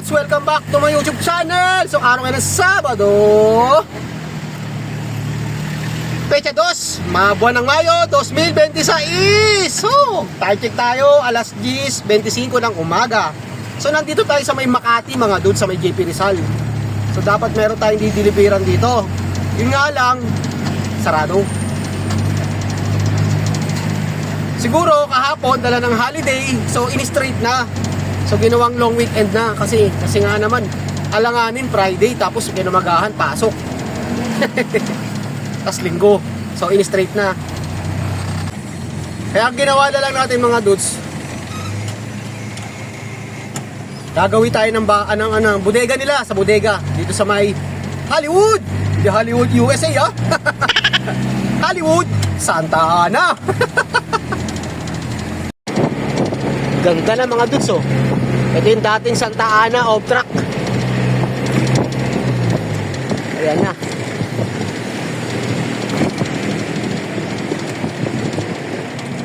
dudes! Welcome back to my YouTube channel! So araw ngayon ng Sabado, Pecha 2, mga buwan ng Mayo 2026. So, time check tayo, alas 10:25 ng umaga. So nandito tayo sa may Makati mga dudes, sa may JP Rizal. So dapat meron tayong dideliveran dito. Yun nga lang, sarado. Siguro kahapon dala ng holiday, so in-straight na. So ginawang long weekend na kasi nga naman alanganin Friday tapos kinamagahan pasok. Tas linggo. So in-straight na. Kaya ginawa na lang natin mga dudes. Gagawin tayo ng bodega nila, sa bodega dito sa may Hollywood. Di Hollywood USA Hollywood Santa Ana. Ganda na mga dudes, oh. Ito yung dating Santa Ana off-track. Ayan na.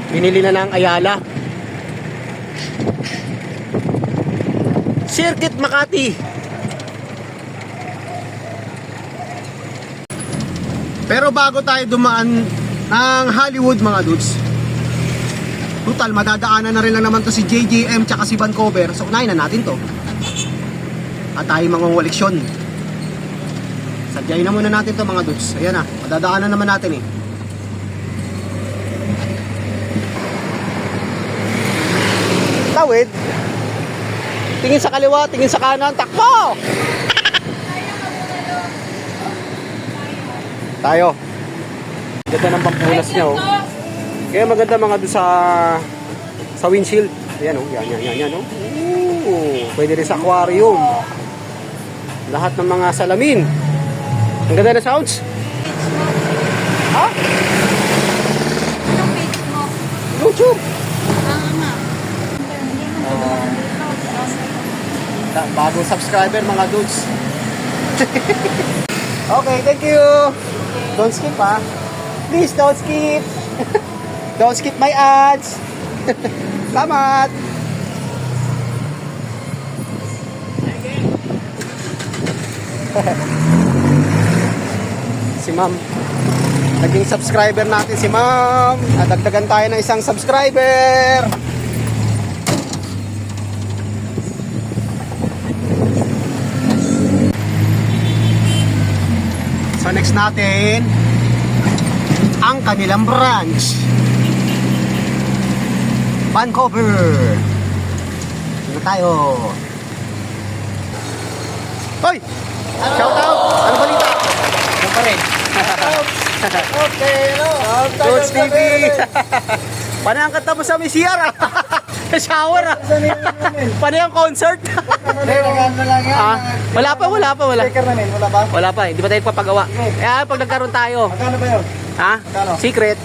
Binili na ng Ayala. Circuit Makati. Pero bago tayo dumaan ng Hollywood mga dudes, total, madadaanan na rin lang naman to si JJM tsaka si Vancouver. So unahin na natin to. At tayo mangungoleksyon. Sadyain na muna natin to mga dudes. Ayan na, madadaanan naman natin eh. Tawid. Tingin sa kaliwa, tingin sa kanan, takbo! Tayo. Ganda ng pampunas niya, oh. Kaya maganda mga doon sa windshield. Ayan, oh. Yan, oh. Ooh, pwede rin sa aquarium. Lahat ng mga salamin. Ang ganda na sounds. Ha? Anong page mo? YouTube. Bagong subscriber mga dudes. Okay, thank you. Don't skip, ha. Please don't skip. Don't skip my ads. Salamat. Si ma'am, naging subscriber natin si ma'am. Nadagdagan tayo ng isang subscriber. So next natin ang kanilang branch, Vancouver. Dito tayo. Hoy! Shout out! Ano balita? Yan pa rin. Okay, hello. Coach TV. Paano ang kanta mo sa may CR? Shower ah. Paano yung concert? Wala pa. Sticker na wala ba? Wala pa, hindi pa tayo papagawa. Kaya pag nagkaroon tayo. Magkano ba yun? Ha? Magkano? Secret.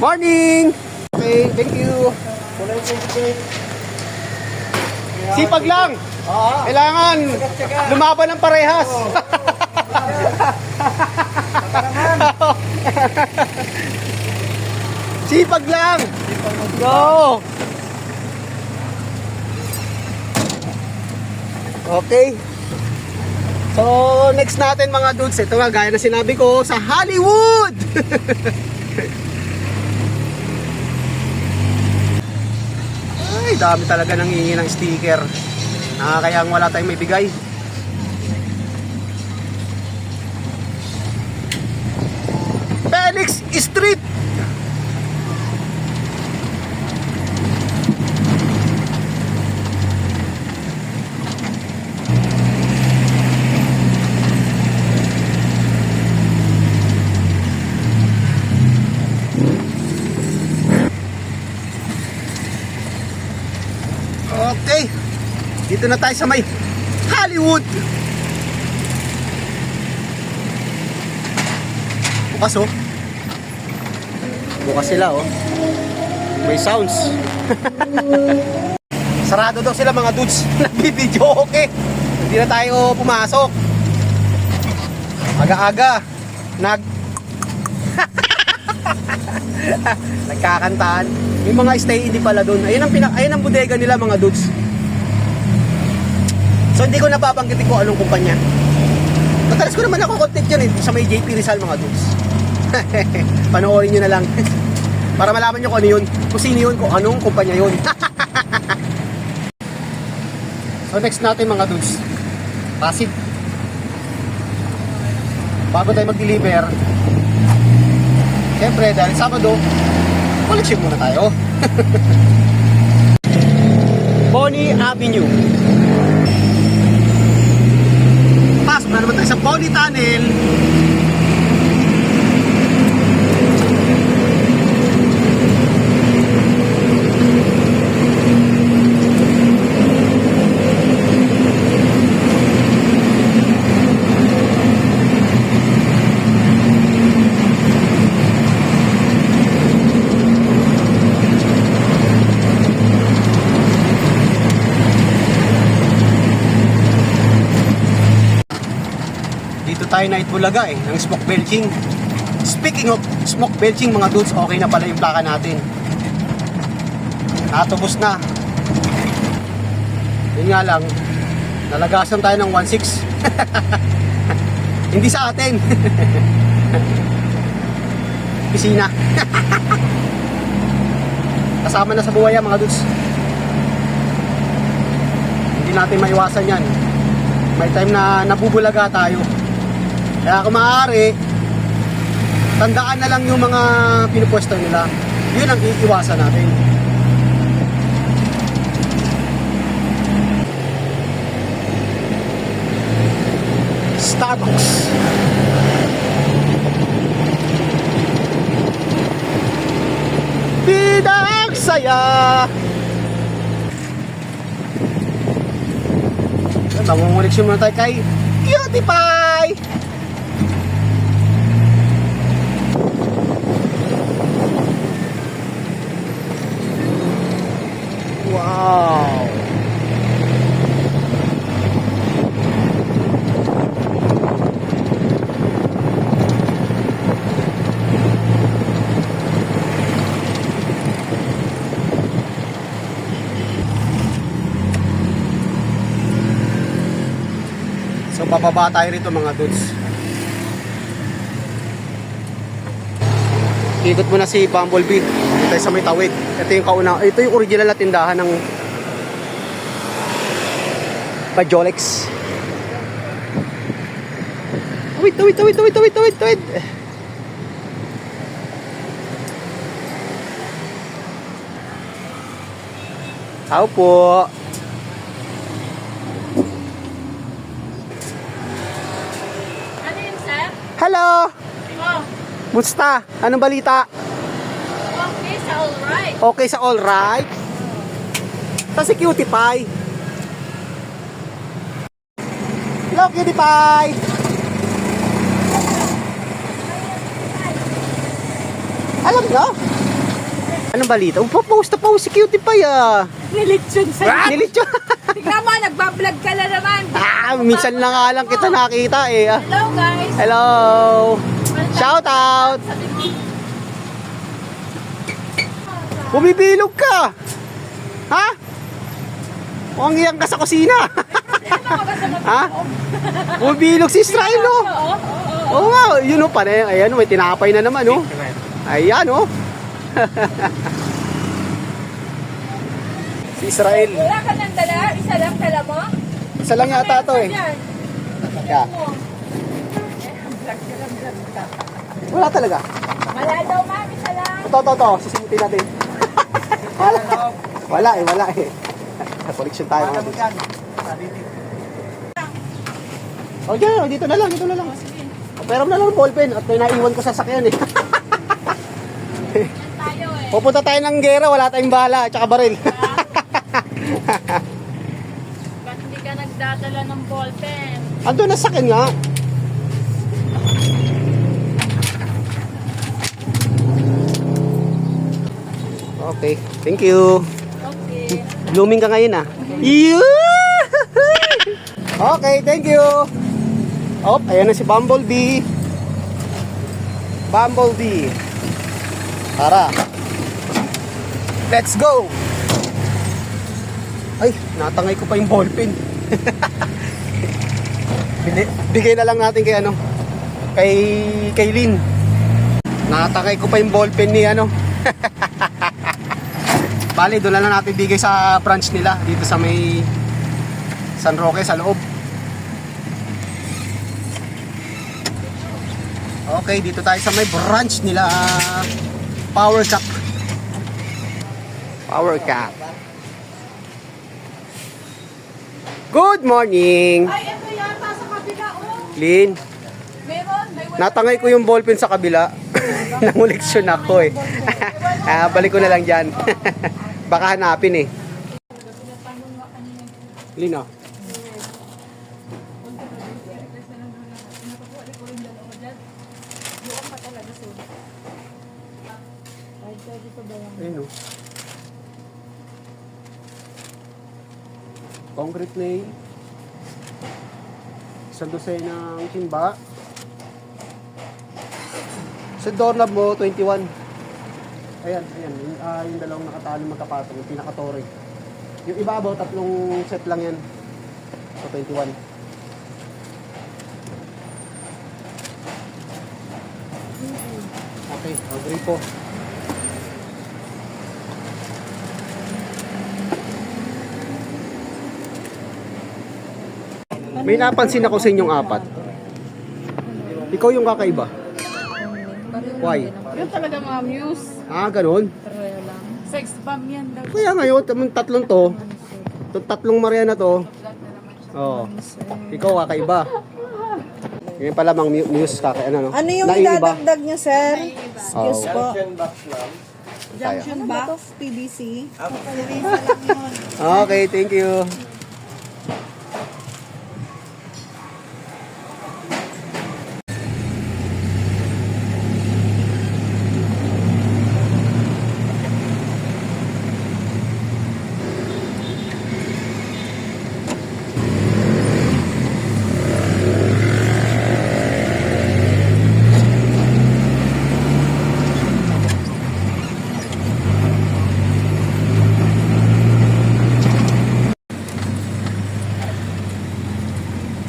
Morning! Okay, thank you. Sipag lang. Kailangan lumaban ng parehas. Sipag lang. Go. Okay. So, next natin mga dudes, ito nga, gaya na sinabi ko, sa Hollywood! Ay, dami talaga nang hihingi ng sticker. Nakakayang wala tayong may bigay. Felix Street! Okay, dito na tayo sa may Hollywood. Bukas, oh. Bukas sila, oh. May sounds. Sarado daw sila mga dudes. Nagbibideo, okay. Hindi na tayo pumasok. Aga-aga nagkakantahan. May mga stay hindi pala doon. Ayun ang bodega nila mga dudes. So hindi ko napapanggitin kung anong kumpanya. Madalas ko naman ako content dyan sa may JP Rizal mga dudes. Panoorin nyo na lang. Para malaman nyo kung ano yun. Kung sino yun, kung anong kumpanya yun. So next natin mga dudes, Pasig. Bago tayo mag-deliver, siyempre dahil Sabado, collection muna tayo. Bonnie Avenue. Pasok na naman tayo sa Bonnie Tunnel. Dito tayo na Itbulaga ng smoke belching. Speaking of smoke belching mga dudes, okay na pala yung plaka natin. Natubos na. Yun nga lang, nalagasan tayo ng 1.6. Hindi sa atin. Pisina. Kasama na sa buhay mga dudes. Hindi natin maiwasan yan. May time na nabubulaga tayo. Kaya kung maaari, tandaan na lang yung mga pinupwesto nila. Yun ang iiwasan natin. Starbucks. Bidang saya. Mangunguliksyon muna tayo kay Cutie Pie. Wow. So bababa tayo rito mga dudes. Ikot mo na si Bumblebee. Dito tayo sa may tawid. Ito yung original na tindahan ng Pajolex. Tawid. Tao po. Ano yun, sir? Hello. Oh, Musta? Anong balita? okay, so alright. Okay sa all right? Sa si Cutie Pie. Hello, Cutie Pie. Alam nyo? Anong balita? Post na post si Cutie Pie ah. Nilitsyon sa'yo. Nilitsyon. Tignan mo, nagbablog ka na naman. Minsan na nga lang kita nakita eh. Hello, guys. Hello. Shout out. Sabi mo, Bumibilog ka. Ha? Mukhang iyan ka sa kusina. ano ka ba sa mga Ha? Bumibilog si Israel no? Oo. Oo nga, yun o, ayan, may tinapay na naman, oh. Ayan, oh. Si Israel. Wala ka nang dala? Isa lang dala mo? Isa lang yata to, eh. Yan. Yeah. Mo. Vlog ka lang, vlog ka. Wala talaga. Wala daw, ma'am. Isa lang. Ito. Sisimutin natin. Wala eh. Collection tayo. Oh, dyan, dito na lang. Pero na lang ballpen at may naiwan ko sa sakyan, eh. Yan tayo eh. Pupunta tayo ng gera, wala tayong bala at saka baril. Ba't hindi ka nagdadala ng ballpen? Ando na sa akin nga. Okay, thank you. Okay. Blooming ka ngayon ah. Okay, thank you. Oh, ayan na si Bumblebee. Tara. Let's go! Ay, natangay ko pa yung ballpen. Bigay na lang natin kay ano, kay Lynn. Natangay ko pa yung ballpen ni ano. Bali, doon lang natin bigay sa branch nila dito sa may San Roque sa loob. Okay, dito tayo sa may branch nila. Power Cap. Power Cap. Good morning. Ay, ito yata sa kabila, oh. Lynn, Meron, may wala. natangay ko yung ballpen sa kabila. Nanguleksyon ako eh. Balik ko na lang dyan. Baka hanapin eh. Lynn, oh. Ayun, oh. Concrete nail. Isang dosenang timba. Sa doorknob mo, 21. Ayan. Yung dalawang nakatali magkapatong, yung pinaka-tore. Yung ibabaw, tatlong set lang yan. So, 21. Okay, agree po. May napansin ako sa inyong apat. Ikaw yung kakaiba. Why? Yun talaga mga muse. Ganun. Sex bomb yan daw. Kaya ngayon, tatlong to. Tatlong Maria na to. Oh. Ikaw kakaiba. Ngayon pala mang muse ano no? Ano yung Naiiba. idadagdag niya, sir? Excuse po. Junction box? PVC? Okay, thank you.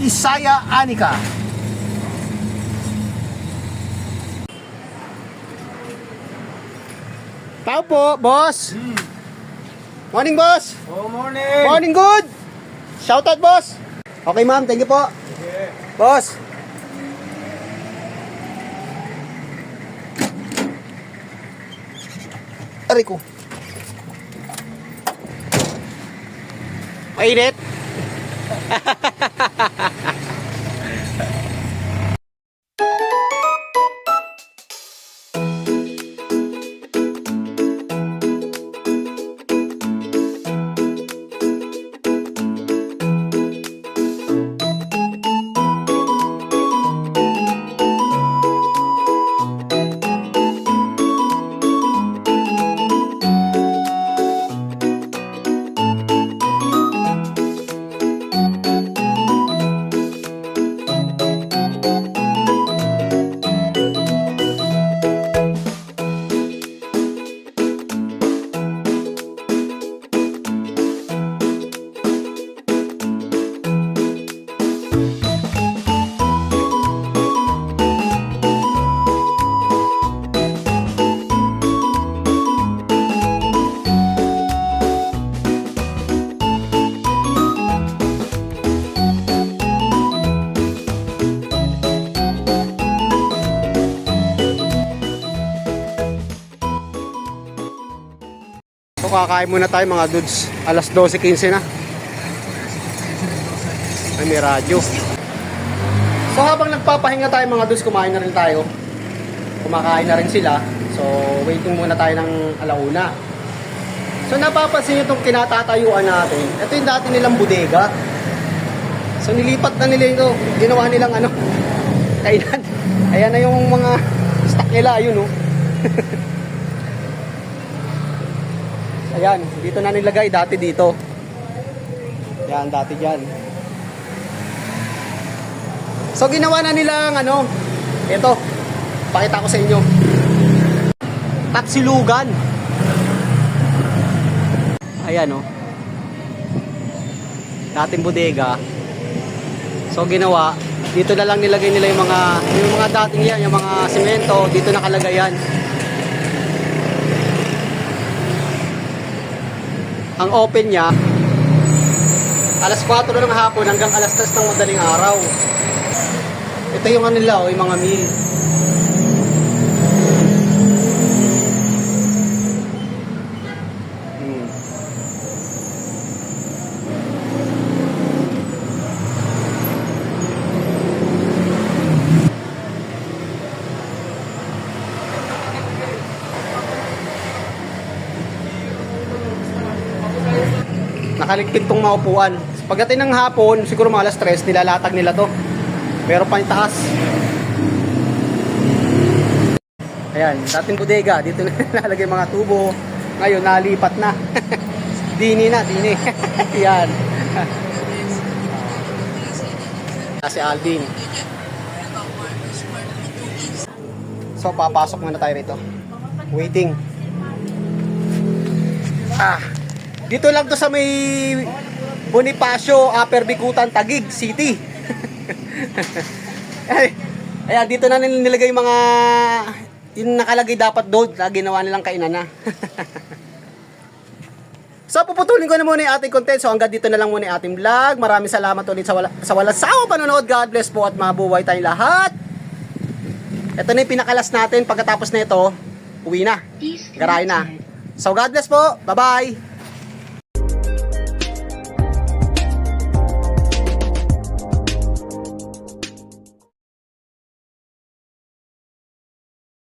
Isaya Anika. Tao po, boss. Morning, boss. Oh, morning! Morning, good. Shout out, boss. Okay, ma'am. Thank you po. Boss. Aray ko. Mainit. So kakain muna tayo mga dudes. Alas 12:15 na. Ay, may radyo. So habang nagpapahinga tayo mga dudes, kumain na rin tayo. Kumakain na rin sila. So waiting muna tayo ng alauna. So napapansin nyo itong kinatatayuan natin. Ito yung dati nilang bodega. So nilipat na nila ito. Ginawa nilang ano, kainan. Ayan na yung mga stock nila. Ayun oh. Ayan, dito na nilagay, dati dito. Yan, dati dyan. So, ginawa na nilang, ano, ito, pakita ko sa inyo. Tapsilugan. Ayan oh. Dating bodega. So ginawa, dito na lang nilagay nila yung mga dating yan, yung mga semento, dito nakalagay yan. Ang open niya, alas 4 na ng hapon hanggang alas 3 ng madaling araw. Ito yung ano nila, yung mga meal. Nakaligpit tong mga upuan. Pagdating ng hapon, siguro mga alas 3, nilalatag nila to. Pero pa taas. Ayan, dating bodega. Dito na nalagay mga tubo. Ngayon, nalipat na. Dini na, dini. Yan. Si Alvin. So, papasok muna tayo rito. Waiting. Dito lang to sa may Bonifacio, Upper Bikutan, Taguig City. Ayan, dito na nilagay mga yung nakalagay dapat doon na ginawa nilang kainan na. So, puputulin ko na muna yung ating content. So, hanggang dito na lang muna yung ating vlog. Maraming salamat ulit sa walang sawang panonood. God bless po at mabuhay tayong lahat. Ito na yung pinakalas natin. Pagkatapos na ito, uwi na. Garahe na. So, God bless po. Bye-bye.